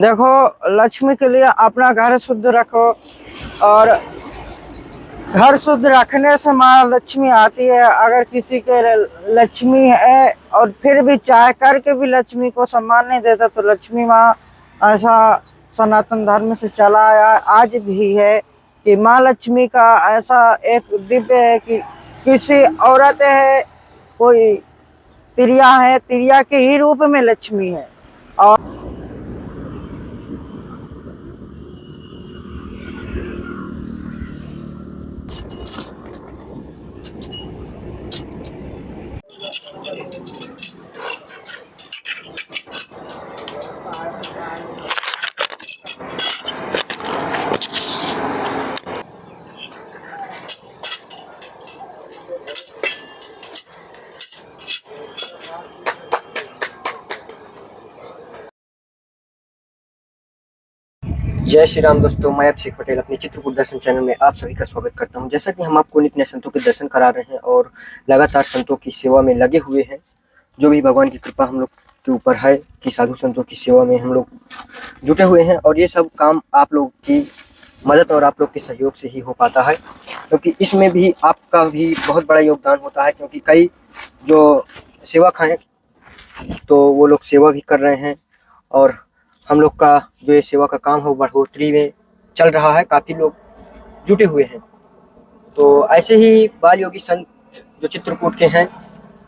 देखो, लक्ष्मी के लिए अपना घर शुद्ध रखो और घर शुद्ध रखने से माँ लक्ष्मी आती है। अगर किसी के लक्ष्मी है और फिर भी चाह करके भी लक्ष्मी को सम्मान नहीं देता तो लक्ष्मी माँ, ऐसा सनातन धर्म से चला आया आज भी है कि माँ लक्ष्मी का ऐसा एक दिव्य है कि किसी औरत है, कोई तिरिया है, तिरिया के ही रूप में लक्ष्मी है। और जय श्री राम दोस्तों, मैं अभिषेक पटेल अपने चित्रकूट दर्शन चैनल में आप सभी का स्वागत करता हूं। जैसा कि हम आपको नित्य नए संतों के दर्शन करा रहे हैं और लगातार संतों की सेवा में लगे हुए हैं। जो भी भगवान की कृपा हम लोग के ऊपर है कि साधु संतों की सेवा में हम लोग जुटे हुए हैं और ये सब काम आप लोग की मदद और आप लोग के सहयोग से ही हो पाता है, क्योंकि इसमें भी आपका भी बहुत बड़ा योगदान होता है। क्योंकि कई जो सेवक हैं तो वो लोग सेवा भी कर रहे हैं और हम लोग का जो ये सेवा का काम है वो बढ़ोतरी में चल रहा है। काफ़ी लोग जुटे हुए हैं। तो ऐसे ही बाल योगी संत जो चित्रकूट के हैं,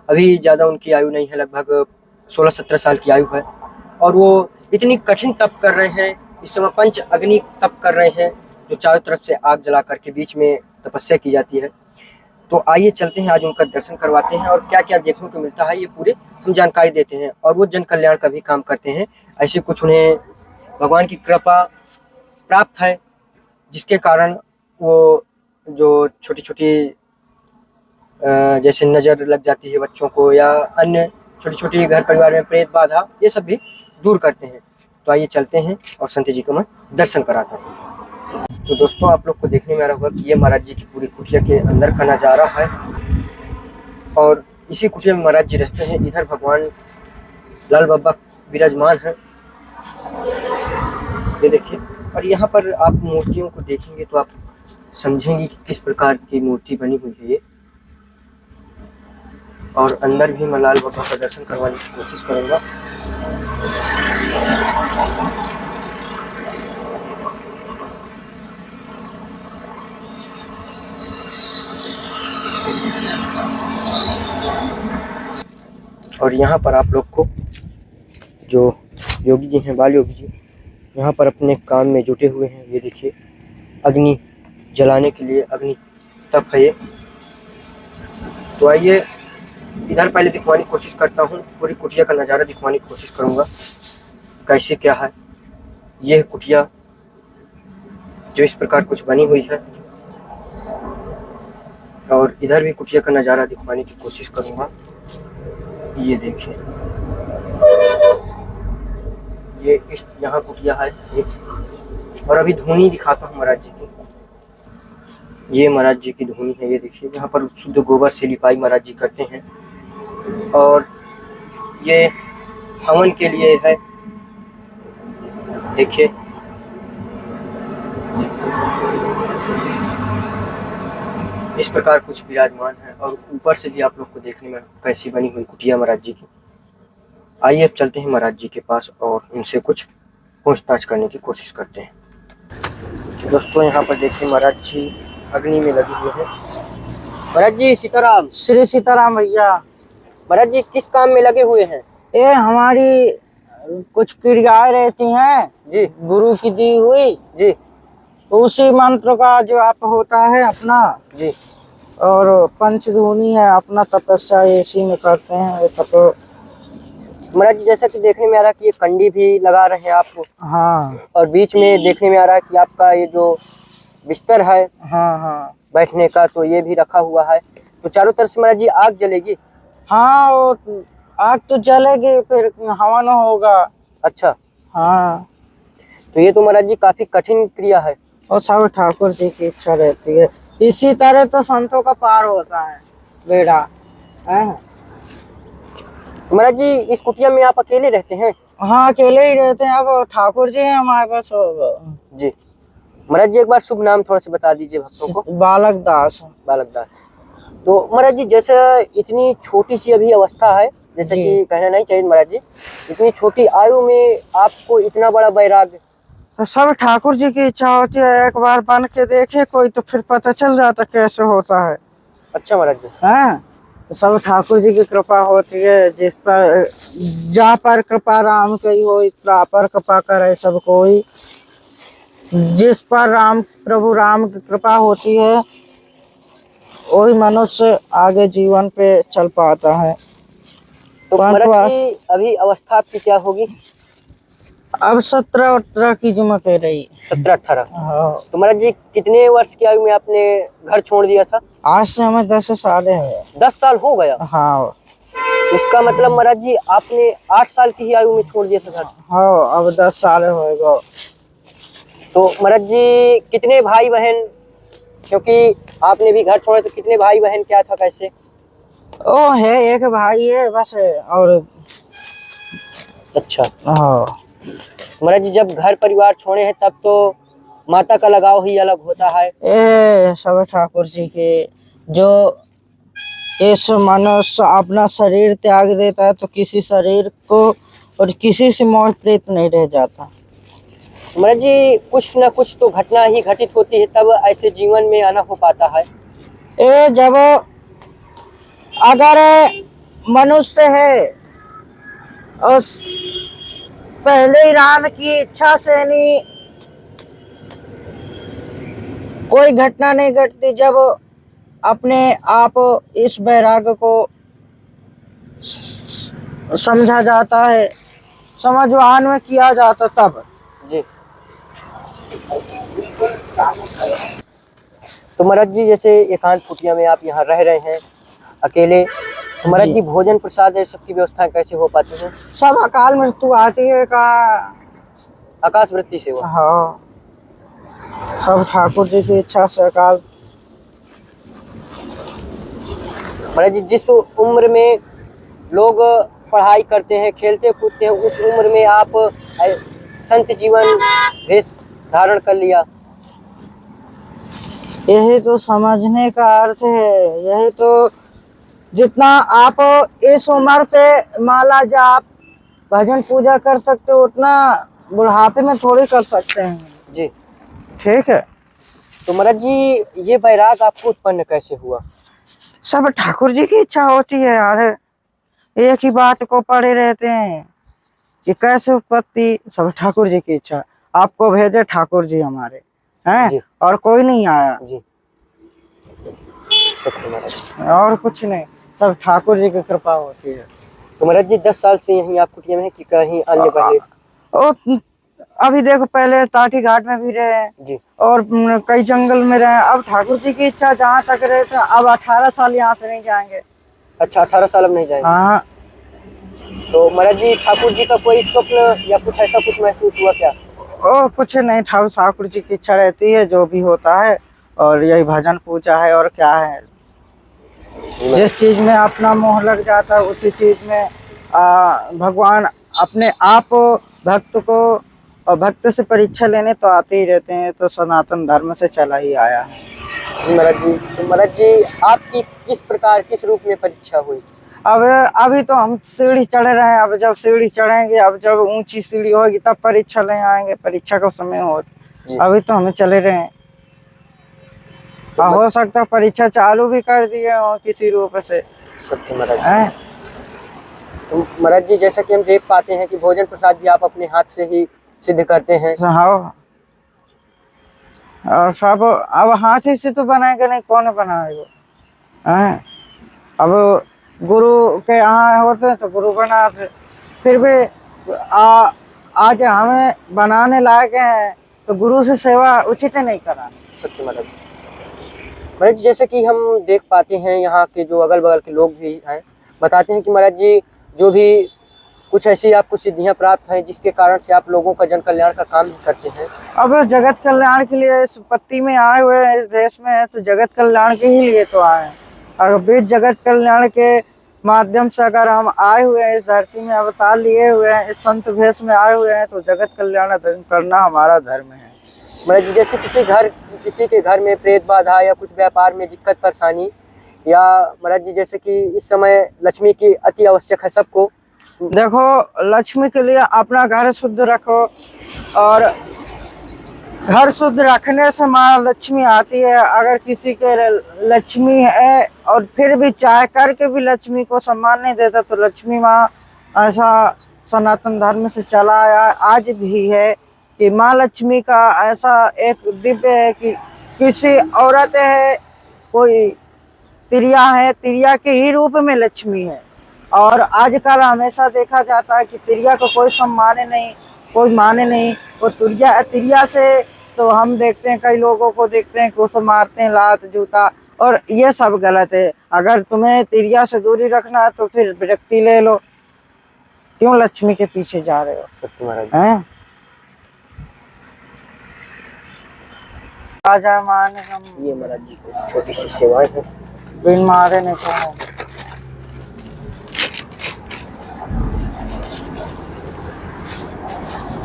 अभी ज़्यादा उनकी आयु नहीं है, लगभग 16-17 साल की आयु है और वो इतनी कठिन तप कर रहे हैं। इस समय पंच अग्नि तप कर रहे हैं, जो चारों तरफ से आग जला करके बीच में तपस्या की जाती है। तो आइए चलते हैं, आज उनका दर्शन करवाते हैं और क्या क्या देखने को मिलता है ये पूरे हम जानकारी देते हैं। और वो जन कल्याण का भी काम करते हैं। ऐसे कुछ उन्हें भगवान की कृपा प्राप्त है, जिसके कारण वो जो छोटी छोटी जैसे नज़र लग जाती है बच्चों को या अन्य छोटी छोटी घर परिवार में प्रेत बाधा, ये सब भी दूर करते हैं। तो आइए चलते हैं और संत जी को मैं दर्शन कराता हूँ। तो दोस्तों, आप लोग को देखने में आ रहा होगा कि ये महाराज जी की पूरी कुटिया के अंदर का नज़ारा है और इसी कुटिया में महाराज जी रहते हैं। इधर भगवान लाल बाबा विराजमान है, ये देखिए। और यहाँ पर आप मूर्तियों को देखेंगे तो आप समझेंगे कि किस प्रकार की मूर्ति बनी हुई है ये। और अंदर भी मैं लाल बाबा का दर्शन करवाने की कोशिश करूँगा। और यहाँ पर आप लोग को जो योगी जी हैं, बाल योगी जी, यहाँ पर अपने काम में जुटे हुए हैं। ये देखिए, अग्नि जलाने के लिए अग्नि तप है ये। तो आइए इधर पहले दिखवाने की कोशिश करता हूँ, पूरी कुटिया का नज़ारा दिखवाने की कोशिश करूँगा कैसे क्या है। ये है कुटिया जो इस प्रकार कुछ बनी हुई है और इधर भी कुटिया का नज़ारा दिखवाने की कोशिश करूँगा। ये देखिए, ये इस यहाँ कुटिया है एक। और अभी धूनी दिखाता हूँ महाराज जी की। ये महाराज जी की धूनी है, ये देखिए। यहाँ पर शुद्ध गोबर से लिपाई महाराज जी करते हैं और ये हवन के लिए है, देखिए। इस प्रकार कुछ विराजमान है और ऊपर से भी आप लोग को देखने में कैसी बनी हुई कुटिया महाराज जी की। आइए अब चलते हैं महाराज जी के पास और उनसे कुछ पूछताछ करने की कोशिश करते हैं। दोस्तों, यहाँ पर देखिए महाराज जी अग्नि में लगे हुए हैं। महाराज जी सीताराम। श्री सीताराम भैया। महाराज जी किस काम में लगे हुए हैं? ये हमारी कुछ क्रियाएं रहती हैं जी गुरु की दी हुई, जी तो उसी मंत्र का जो आप होता है अपना जी। और पंचधूनी है अपना, तपस्या इसी में करते हैं ये तप। महाराज जी, जैसा कि देखने में आ रहा है कि ये कंडी भी लगा रहे हैं आप। हाँ और बीच में देखने में आ रहा है कि आपका ये जो बिस्तर है हाँ हाँ बैठने का, तो ये भी रखा हुआ है। तो चारों तरफ से महाराज जी आग जलेगी? हाँ, वो आग तो जलेगी, फिर हवन होगा। अच्छा। हाँ, तो ये तो महाराज जी काफी कठिन क्रिया है। और सब ठाकुर जी की इच्छा रहती है। इसी तरह तो संतों का पार होता है बेड़ा है। तो महाराज जी, इस कुटिया में आप अकेले रहते हैं? हाँ अकेले ही रहते हैं। अब ठाकुर जी हैं हमारे पास। जी महाराज जी, एक बार शुभ नाम थोड़ा सा बता दीजिए भक्तों को। बालक दास। बालक दास। तो महाराज जी, जैसे इतनी छोटी सी अभी अवस्था है, जैसे जी। कि कहना नहीं चाहिए महाराज जी, इतनी छोटी आयु में आपको इतना बड़ा वैराग्य। तो सब ठाकुर जी की इच्छा होती है, एक बार बन के देखे कोई तो फिर पता चल जाता कैसे होता है। अच्छा महाराज जी। हैं तो सब ठाकुर जी की कृपा होती है। जिस पर जा पर कृपा राम की हो, इतना पर कृपा करे सब कोई। जिस पर राम प्रभु राम की कृपा होती है वही मनुष्य आगे जीवन पे चल पाता है। तो महाराज जी, अभी अवस्था आपकी क्या होगी? अब 17-18 की उम्र कह रही। 17-18। हाँ। तो महाराज जी, कितने वर्ष की आयु में आपने घर छोड़ दिया था? आज से हमें 10 साल है। 10 साल हो गया। हाँ। इसका मतलब महाराज जी, आपने 8 साल की ही आयु में छोड़ दिया था घर। हाँ अब 10 साल होएगा। तो महाराज जी, कितने भाई बहन, क्योंकि आपने भी घर छोड़ा, तो कितने भाई बहन क्या था कैसे? ओ है एक भाई है बस और। अच्छा। हाँ। महाराज जी, जब घर परिवार छोड़े हैं तब तो माता का लगाव ही अलग होता है। ये सब ठाकुर जी के जो इस मनुष्य अपना शरीर त्याग देता है तो किसी शरीर को और किसी से मोह प्रीत नहीं रह जाता। महाराज जी, कुछ न कुछ तो घटना ही घटित होती है, तब ऐसे जीवन में आना हो पाता है। ये जब अगर मनुष्य है और पहले ही राम की इच्छा से नहीं कोई घटना नहीं घटती, जब अपने आप इस वैराग्य को समझा जाता है, समझवान में किया जाता तब। जी। तो महाराज जी, जैसे एकांत कुटिया में आप यहाँ रह रहे हैं अकेले, तो महाराज जी भोजन प्रसाद ये सबकी व्यवस्था कैसे हो पाती है? सब अकाल मृत्यु आती है का आकाश वृत्ति सेवा। हाँ सब ठाकुर जी की इच्छा से अकाल। महाराज जी, जिस उम्र में लोग पढ़ाई करते हैं, खेलते कूदते हैं, उस उम्र में आप संत जीवन भेष धारण कर लिया। यही तो समझने का अर्थ है। यही तो जितना आप इस उम्र पे माला जाप भजन पूजा कर सकते हो उतना बुढ़ापे में थोड़ी कर सकते हैं। जी ठीक है। तो महाराज जी, ये वैराग आपको उत्पन्न कैसे हुआ? सब ठाकुर जी की इच्छा होती है यार। एक ही बात को पढ़े रहते हैं कि कैसे उत्पत्ति, सब ठाकुर जी की इच्छा। आपको भेजे ठाकुर जी हमारे हैं और कोई नहीं आया। जी। और कुछ नहीं, सब ठाकुर जी की कृपा होती है। तो महाराज जी, 10 साल से यहीं आप कुटिया में है कि कहीं अन्य पहले? ओ अभी देखो, पहले टाटी घाट में भी रहे जी। और कई जंगल में रहे। अब ठाकुर जी की इच्छा जहाँ तक रहे थे, अब 18 साल यहाँ से नहीं जाएंगे। अच्छा, 18 साल अब नहीं जाएंगे? हाँ। तो महाराज जी, ठाकुर जी का कोई स्वप्न या कुछ ऐसा कुछ महसूस हुआ क्या? ओ कुछ नहीं, ठाकुर जी की इच्छा रहती है जो भी होता है, और यही भजन पूजा है और क्या है। जिस चीज में अपना मोह लग जाता है उसी चीज में भगवान अपने आप भक्त को और भक्त से परीक्षा लेने तो आते ही रहते हैं। तो सनातन धर्म से चला ही आया है। महाराज जी, तो महाराज जी, आपकी किस प्रकार किस रूप में परीक्षा हुई? अब अभी तो हम सीढ़ी चढ़ रहे हैं। अब जब सीढ़ी चढ़ेंगे, अब जब ऊंची सीढ़ी होगी तब परीक्षा ले आएंगे। परीक्षा का समय हो, अभी तो हमें चले रहे हैं। तो हो सकता है परीक्षा चालू भी कर दिए हो किसी रूप से। सत्य महाराज। तो महाराज जी, जैसा कि हम देख पाते हैं कि भोजन प्रसाद भी आप अपने हाथ से ही सिद्ध करते हैं। हाँ। और सब अब हाथ ही से तो बनाएगा, नहीं कौन बनाएगा। हैं अब गुरु के यहाँ होते तो गुरु बनाते, फिर भी आज हमें बनाने लायक हैं तो गुरु से सेवा उचित नहीं करानी। सत्य महाराज। महाराज जी, जैसे कि हम देख पाते हैं यहाँ के जो अगल बगल के लोग भी हैं, बताते हैं कि महाराज जी जो भी कुछ ऐसी आपको सिद्धियां प्राप्त हैं जिसके कारण से आप लोगों का जन कल्याण का काम करते हैं। अब जगत कल्याण के लिए इस पत्ती में आए हुए हैं, इस देश में है तो जगत कल्याण के ही लिए तो आए हैं। अगर बीच जगत कल्याण के माध्यम से अगर हम आए हुए हैं, इस धरती में अवतार लिए हुए हैं, इस संत भेष में आए हुए हैं, तो जगत कल्याण करना हमारा धर्म है। महाराज जी, जैसे किसी के घर में प्रेत बाधा या कुछ व्यापार में दिक्कत परेशानी, या महाराज जी जैसे कि इस समय लक्ष्मी की अति आवश्यक है सबको। देखो, लक्ष्मी के लिए अपना घर शुद्ध रखो, और घर शुद्ध रखने से माँ लक्ष्मी आती है। अगर किसी के लक्ष्मी है और फिर भी चाह करके भी लक्ष्मी को सम्मान नहीं देता, तो लक्ष्मी माँ, ऐसा सनातन धर्म से चला आया, आज भी है कि माँ लक्ष्मी का ऐसा एक दिव्य है कि किसी औरत है, कोई तिरिया है, तिरिया के ही रूप में लक्ष्मी है। और आजकल हमेशा देखा जाता है कि तिरिया को कोई सम्मान नहीं, कोई माने नहीं। वो तिरिया से तो हम देखते हैं, कई लोगों को देखते हैं कि उसको मारते हैं लात जूता, और ये सब गलत है। अगर तुम्हें तिरिया से दूरी रखना है तो फिर विरक्ति ले लो, क्यों लक्ष्मी के पीछे जा रहे हो? सत्य महाराज हैं? राजा मान हम ये महाराज जी कुछ छोटी सी सेवाएं हैं। बिन मारे नहीं कहो।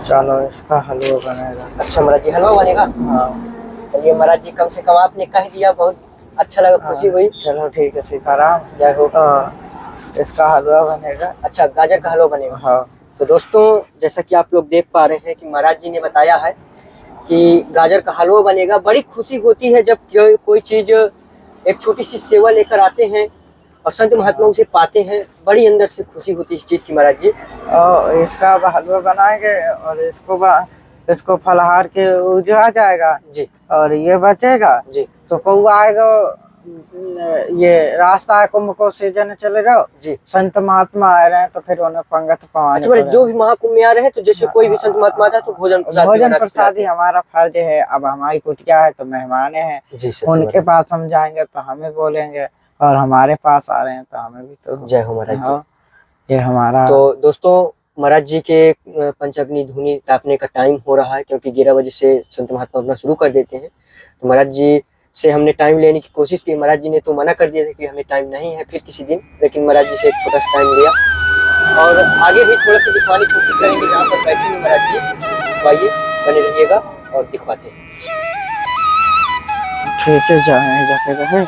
चलो, इसका हलवा बनेगा। अच्छा महाराज जी, हलवा बनेगा? हाँ। चलिए महाराज जी, कम से कम आपने कह दिया, बहुत अच्छा लगा, खुशी हुई। चलो ठीक है, सीताराम जय हो। इसका हलवा बनेगा। अच्छा, गाजर का हलवा बनेगा। हाँ। तो दोस्तों, जैसा कि आप लोग देख पा रहे हैं कि महाराज जी ने बताया है कि गाजर का हलवा बनेगा। बड़ी खुशी होती है जब कोई चीज, एक छोटी सी सेवा लेकर आते हैं और संत महात्माओं से पाते हैं, बड़ी अंदर से खुशी होती है इस चीज की महाराज जी। और इसका हलवा बनाएंगे, और इसको फलहार के उजा जाएगा जी, और ये बचेगा जी, तो कौआ आएगा। ये रास्ता है, कुंभ को सीजन चले रहो जी, संत महात्मा आ रहे हैं तो फिर उन्हें पंगत पवाने। अच्छा महाराज, जो भी महाकुंभ में आ रहे हैं, तो जैसे कोई भी संत महात्मा आता है तो भोजन प्रसाद ही हमारा फर्ज है। अब हमारी कुटिया है तो मेहमान है, जी, उनके पास हम जाएंगे तो हमें बोलेंगे, और हमारे पास आ रहे हैं तो हमें भी तो। जय हो महाराज जी। ये हमारा। तो दोस्तों, महाराज जी के पंचाग्नि धुनी तापने का टाइम हो रहा है, क्योंकि 11 बजे से संत महात्मा अपना शुरू कर देते हैं। तो महाराज जी से हमने टाइम लेने की कोशिश की, महाराज जी ने तो मना कर दिया था कि हमें टाइम नहीं है, फिर किसी दिन। लेकिन महाराज जी से एक छोटा सा टाइम लिया, और आगे भी थोड़ा सा दिखवाने की कोशिश करेंगे जहाँ पर बैठे हैं महाराज जी। तो आइए, बने रहिएगा और दिखवाते हैं। ठीक है, जाके रहे।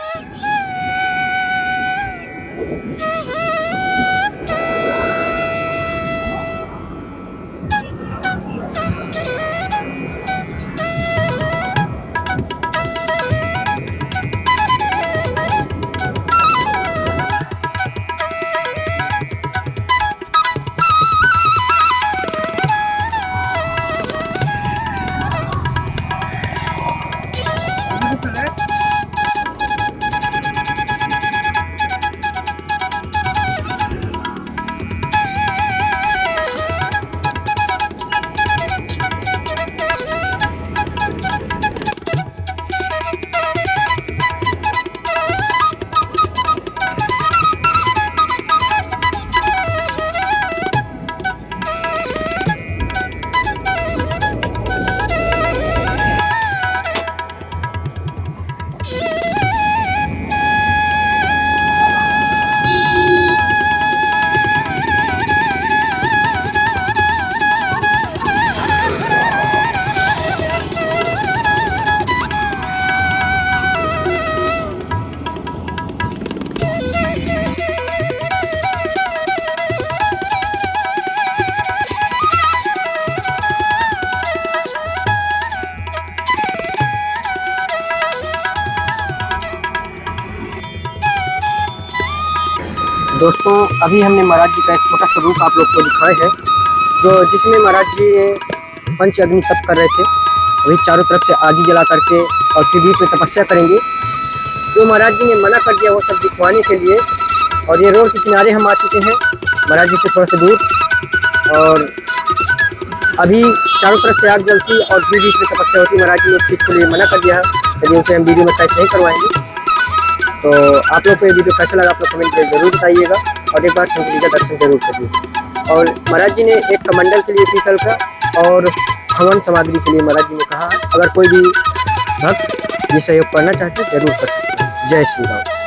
दोस्तों, अभी हमने महाराज जी का एक छोटा सा रूप आप लोग को दिखाए है, जिसमें महाराज जी पंच अग्नि तप कर रहे थे। अभी चारों तरफ से आदि जला करके और फिर बीच में तपस्या करेंगे। जो महाराज जी ने मना कर दिया वो सब दिखवाने के लिए। और ये रोड के किनारे हम आ चुके हैं महाराज जी से थोड़ा सा दूर, और अभी चारों तरफ से आग जलती और फिर बीच में तपस्या होती। महाराज जी ने इस चीज़ के लिए मना कर दिया, यदि उनसे हम वीडियो में कैद नहीं करवाएंगे। तो आप लोग को ये वीडियो कैसा लगा आप लोग कमेंट में जरूर बताइएगा, और एक बार शंकर जी का दर्शन जरूर करिए। और महाराज जी ने एक कमंडल के लिए पीतल का और हवन सामग्री के लिए महाराज जी ने कहा, अगर कोई भी भक्त ये सहयोग करना चाहते जरूर कर सकते हैं। जय श्री राम।